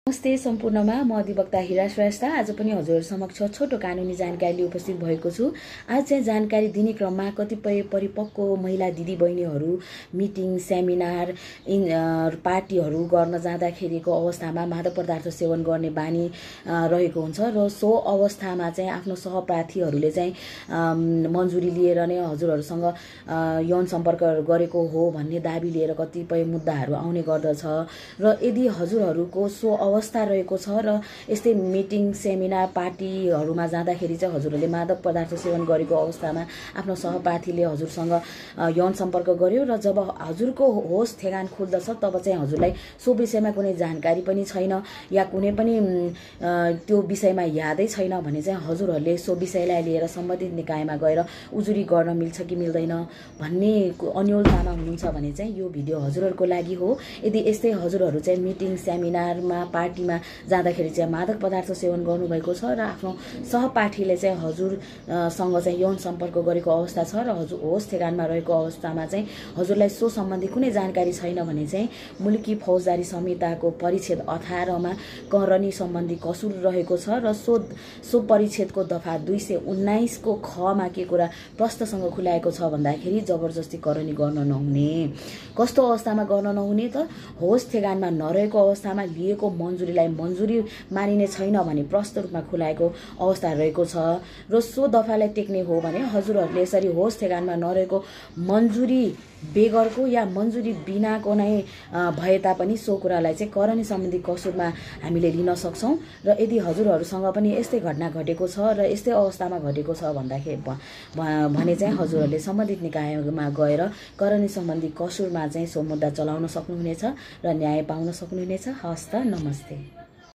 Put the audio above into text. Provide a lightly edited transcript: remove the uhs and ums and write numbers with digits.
नमस्ते सम्पूर्णमा म अधिवक्ता हिरा श्रेष्ठ आज पनि हजुरहरु समक्ष छोटो कानुनी जानकारी लिएर उपस्थित भएको छु। आज चाहिँ जानकारी दिने क्रममा कतिपय परिपक्व महिला दिदी बहिनीहरू मिटिङ सेमिनार पार्टीहरू गर्न जाँदाखेरिको अवस्थामा मादक पदार्थ सेवन गर्ने बानी रहेको हुन्छ र सो अवस्थामा चाहिँ आफ्नो सहपाठीहरूले चाहिँ मन्जुरी लिएर नै हजुरहरुसँग यौन सम्पर्क गरेको हो भन्ने दाबी लिएर कतिपय मुद्दाहरू आउने गर्दछ र यदि हजुरहरुको सो अवस्था रहेको छ र यस्तै मिटिङ सेमिनार पार्टीहरुमा जाँदाखेरि चाहिँ हजुरहरूले मादक पदार्थ सेवन गरेको अवस्थामा आफ्नो सहपाठीले हजुरसँग यौन सम्पर्क गर्यो र जब हजुरको होस ठेगान खुल्दछ तब चाहिँ हजुरलाई सो विषयमा कुनै जानकारी पनि छैन या कुनै पनि त्यो विषयमा यादै छैन भने चाहिँ हजुरहरूले सो विषयलाई लिएर सम्बन्धित निकायमा गएर उजुरी गर्न मिल्छ कि मिल्दैन भन्ने अन्योलतामा हुनुहुन्छ भने चाहिँ यो भिडियो हजुरहरूको लागि हो। यदि यस्तै हजुरहरू चाहिँ मिटिङ सेमिनारमा पार्टीमा जाँदाखेरि चाहिँ मादक पदार्थ सेवन गर्नुभएको छ र आफ्नो सहपाठीले चाहिँ हजुरसँग चाहिँ यौन सम्पर्क गरेको अवस्था छ र हजुर होस ठेगानमा रहेको अवस्थामा चाहिँ हजुरलाई सो सम्बन्धी कुनै जानकारी छैन भने चाहिँ मुलकी फौजदारी संहिताको परिच्छेद 18 मा करनी सम्बन्धी कसुर रहेको छ र सो परिच्छेदको दफा 219 को ख मा के कुरा प्रश्नसँग खुलाएको छ भन्दाखेरि जबरजस्ती करनी गर्न नहुने। कस्तो अवस्थामा गर्न नहुने त होस ठेगानमा नरहेको अवस्थामा लिएको मन्जुरीलाई मन्जुरी मानिने छैन भने प्रष्ट रूपमा खुलाएको अवस्था रहेको छ र सो दफालाई टेक्ने हो भने हजुरहरूले यसरी होस ठेगानमा नरहेको मन्जुरी बेगरको या मन्जुरी बिनाको नै भए तापनि सो कुरालाई चाहिँ करनी सम्बन्धी कसुरमा हामीले लिन सक्छौं र यदि हजुरहरूसँग पनि यस्तै घटना घटेको छ र यस्तै अवस्थामा घटेको छ भन्दाखेरि भने चाहिँ हजुरहरूले सम्बन्धित निकायमा गएर करनी सम्बन्धी कसुरमा चाहिँ सो मुद्दा चलाउन सक्नुहुनेछ र न्याय पाउन सक्नुहुनेछ। हस्त नमस्ते।